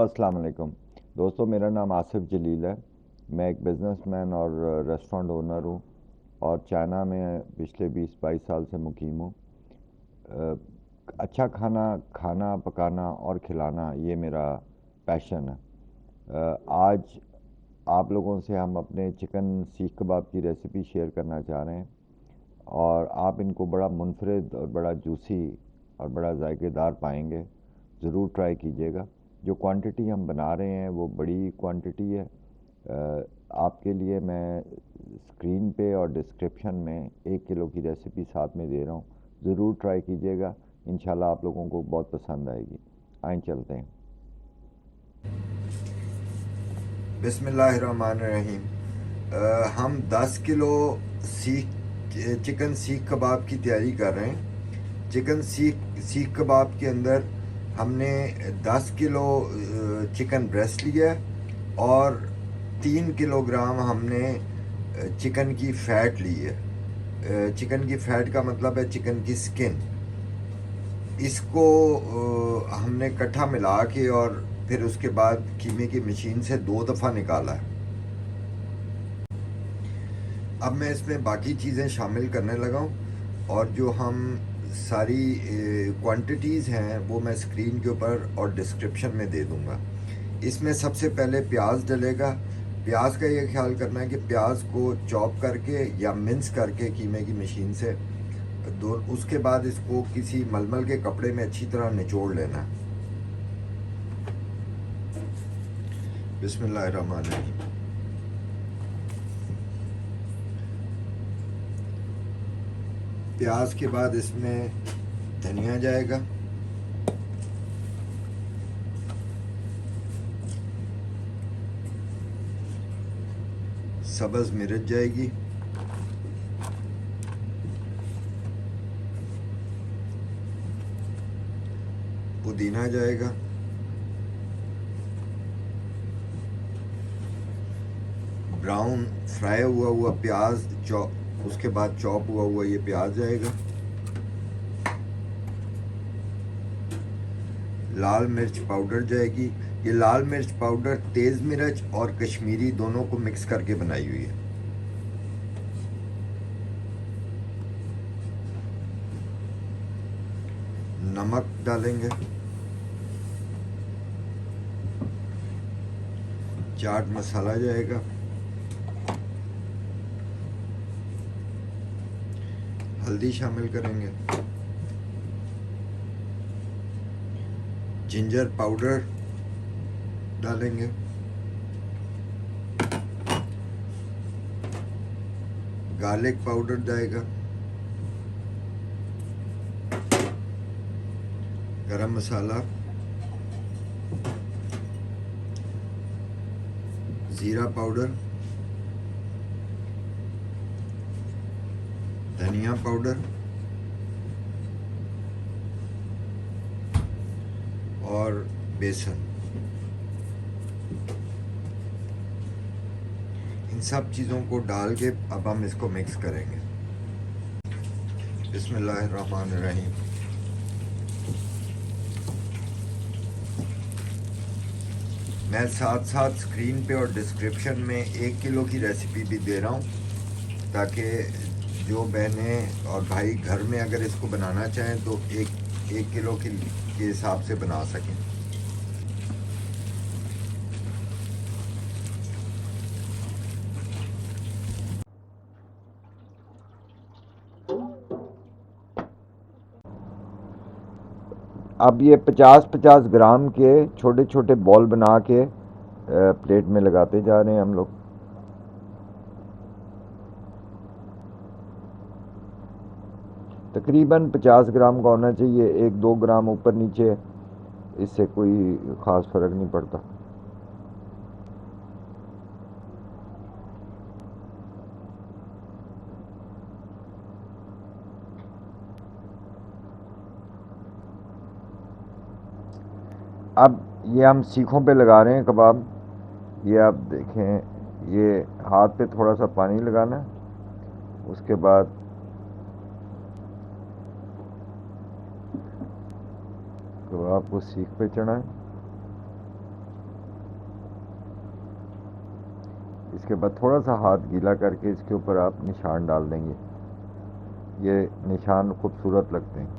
अस्सलाम वालेकुम दोस्तों, मेरा नाम आसिफ जलील है। मैं एक बिज़नेसमैन और रेस्टोरेंट ओनर हूँ और चाइना में पिछले 20-22 साल से मुकीम हूँ। अ, अच्छा खाना खाना पकाना और खिलाना ये मेरा पैशन है। आज आप लोगों से हम अपने चिकन सीख कबाब की रेसिपी शेयर करना चाह रहे हैं और आप इनको बड़ा मुनफरिद और बड़ा जूसी और बड़ा जायकेदार पाएंगे। ज़रूर ट्राई कीजिएगा। जो क्वांटिटी हम बना रहे हैं वो बड़ी क्वांटिटी है। आपके लिए मैं स्क्रीन पे और डिस्क्रिप्शन में 1 किलो की रेसिपी साथ में दे रहा हूँ। ज़रूर ट्राई कीजिएगा। इंशाल्लाह आप लोगों को बहुत पसंद आएगी। आइए चलते हैं। बिस्मिल्लाहिर्रहमानिर्रहीम। हम 10 किलो सीख चिकन सीख कबाब की तैयारी कर रहे हैं। चिकन सीख सीख कबाब के अंदर हमने 10 किलो चिकन ब्रेस्ट लिया है और 3 किलोग्राम हमने चिकन की फ़ैट ली है। चिकन की फ़ैट का मतलब है चिकन की स्किन। इसको हमने इकट्ठा मिला के और फिर उसके बाद कीमे की मशीन से 2 दफ़ा निकाला है। अब मैं इसमें बाकी चीज़ें शामिल करने लगा हूँ और जो हम सारी क्वांटिटीज़ हैं वो मैं स्क्रीन के ऊपर और डिस्क्रिप्शन में दे दूँगा। इसमें सबसे पहले प्याज डलेगा। प्याज का ये ख्याल करना है कि प्याज को चॉप करके या मिन्स करके कीमे की मशीन से दो, उसके बाद इसको किसी मलमल के कपड़े में अच्छी तरह निचोड़ लेना। बिस्मिल्लाहिर्रहमानिर्रहीम। प्याज के बाद इसमें धनिया जाएगा, सब्ज़ मिर्च जाएगी, पुदीना जाएगा, ब्राउन फ्राई हुआ हुआ प्याज चॉप, उसके बाद चॉप हुआ हुआ ये प्याज जाएगा, लाल मिर्च पाउडर जाएगी। ये लाल मिर्च पाउडर तेज़ मिर्च और कश्मीरी दोनों को मिक्स करके बनाई हुई है। नमक डालेंगे, चाट मसाला जाएगा, हल्दी शामिल करेंगे, जिंजर पाउडर डालेंगे, गार्लिक पाउडर जाएगा, गरम मसाला, ज़ीरा पाउडर, धनिया पाउडर और बेसन। इन सब चीज़ों को डाल के अब हम इसको मिक्स करेंगे। बिस्मिल्लाहिर्रहमानिर्रहीम। मैं साथ साथ स्क्रीन पे और डिस्क्रिप्शन में 1 किलो की रेसिपी भी दे रहा हूँ ताकि जो बहनें और भाई घर में अगर इसको बनाना चाहें तो एक 1 किलो के हिसाब से बना सकें। अब ये 50-50 ग्राम के छोटे छोटे बॉल बना के प्लेट में लगाते जा रहे हैं हम लोग। तकरीबन 50 ग्राम का होना चाहिए, 1-2 ग्राम ऊपर नीचे इससे कोई ख़ास फ़र्क नहीं पड़ता। अब ये हम सीखों पे लगा रहे हैं कबाब। ये आप देखें, ये हाथ पे थोड़ा सा पानी लगाना है, उसके बाद कबाब को सीख पे चढ़ाएं। इसके बाद थोड़ा सा हाथ गीला करके इसके ऊपर आप निशान डाल देंगे। ये निशान खूबसूरत लगते हैं।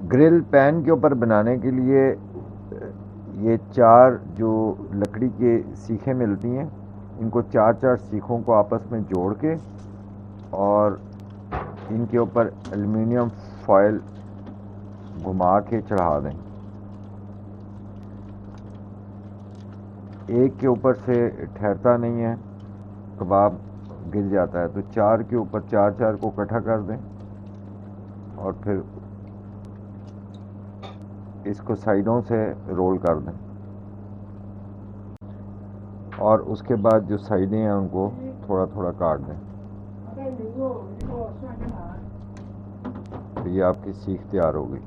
ग्रिल पैन के ऊपर बनाने के लिए ये 4 जो लकड़ी के सीखें मिलती हैं, इनको 4-4 सीखों को आपस में जोड़ के और इनके ऊपर एल्युमिनियम फॉयल घुमा के चढ़ा दें। एक के ऊपर से ठहरता नहीं है, कबाब गिर जाता है। तो 4 के ऊपर 4-4 को इकट्ठा कर दें और फिर इसको साइडों से रोल कर दें और उसके बाद जो साइडें हैं उनको थोड़ा थोड़ा काट दें। तो ये आपकी सीख तैयार हो गई।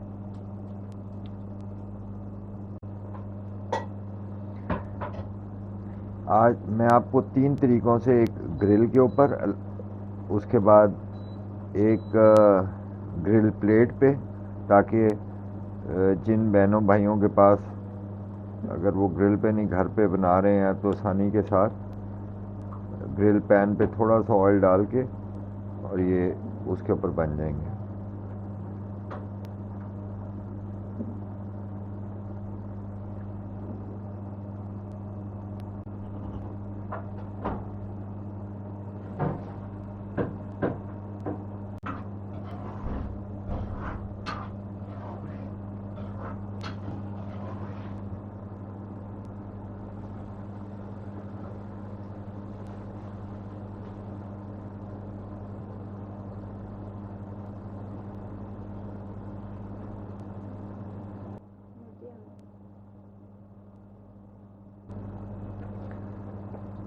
आज मैं आपको 3 तरीक़ों से, एक ग्रिल के ऊपर, उसके बाद एक ग्रिल प्लेट पे, ताकि जिन बहनों भाइयों के पास अगर वो ग्रिल पे नहीं घर पे बना रहे हैं तो आसानी के साथ ग्रिल पैन पे थोड़ा सा ऑयल डाल के और ये उसके ऊपर बन जाएंगे।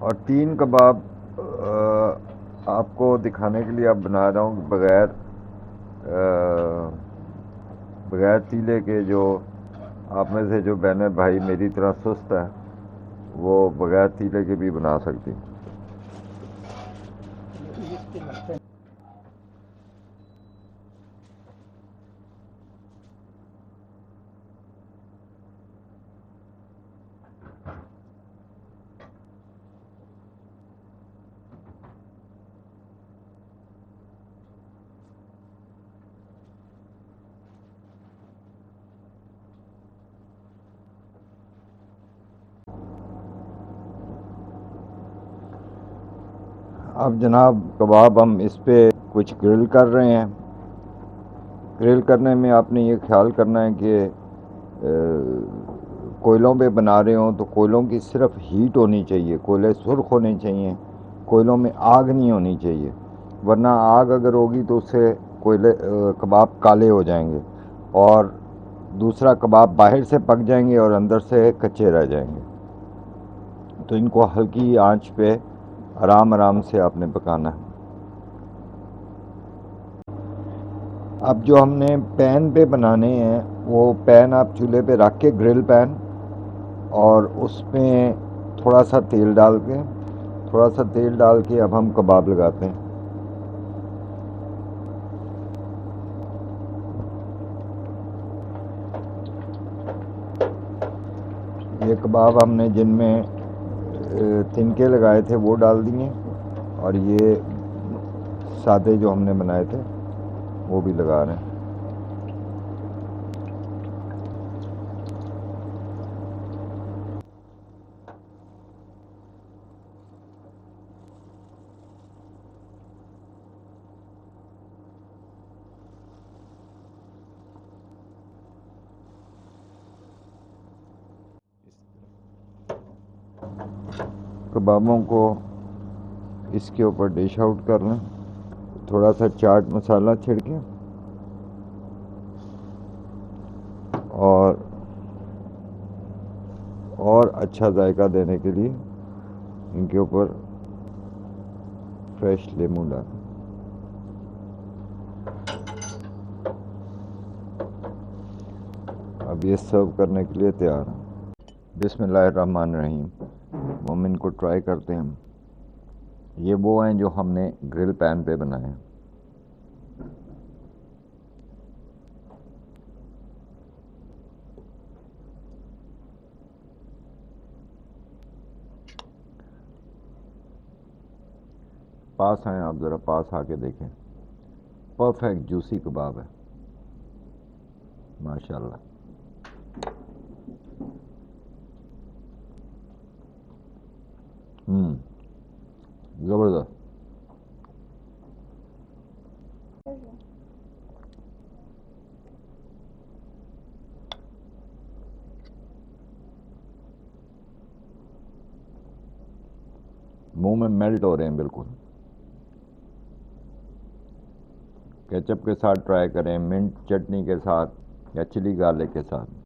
और 3 कबाब आपको दिखाने के लिए अब बना रहा हूँ बगैर तीले के। जो आप में से जो बहनें भाई मेरी तरह सुस्त है, वो बगैर तीले के भी बना सकती। अब जनाब कबाब हम इस पे कुछ ग्रिल कर रहे हैं। ग्रिल करने में आपने ये ख्याल करना है कि कोयलों पे बना रहे हों तो कोयलों की सिर्फ हीट होनी चाहिए, कोयले सुर्ख होने चाहिए, कोयलों में आग नहीं होनी चाहिए। वरना आग अगर होगी तो उससे कोयले कबाब काले हो जाएंगे और दूसरा कबाब बाहर से पक जाएंगे और अंदर से कच्चे रह जाएंगे। तो इनको हल्की आंच पे आराम आराम से आपने पकाना है। अब जो हमने पैन पे बनाने हैं, वो पैन आप चूल्हे पे रख के, ग्रिल पैन, और उसमें थोड़ा सा तेल डाल के अब हम कबाब लगाते हैं। ये कबाब हमने जिनमें तिनके लगाए थे वो डाल दिए और ये सादे जो हमने बनाए थे वो भी लगा रहे हैं। कबाबों को इसके ऊपर डिश आउट कर लें, थोड़ा सा चाट मसाला छिड़कें और अच्छा जायका देने के लिए इनके ऊपर फ्रेश लेमू डाल। अब ये सर्व करने के लिए तैयार है। बिस्मिल्लाहिर्रहमानिर्रहीम। मोमिन को ट्राई करते हैं हम। ये वो हैं जो हमने ग्रिल पैन पे बनाए हैं। पास आए आप, ज़रा पास आके देखें। परफेक्ट जूसी कबाब है, माशाल्लाह। ज़बरदस्त। मुंह में मेल्ट हो रहे हैं बिल्कुल। केचप के साथ ट्राई करें, मिंट चटनी के साथ या चिली गार्लिक के साथ।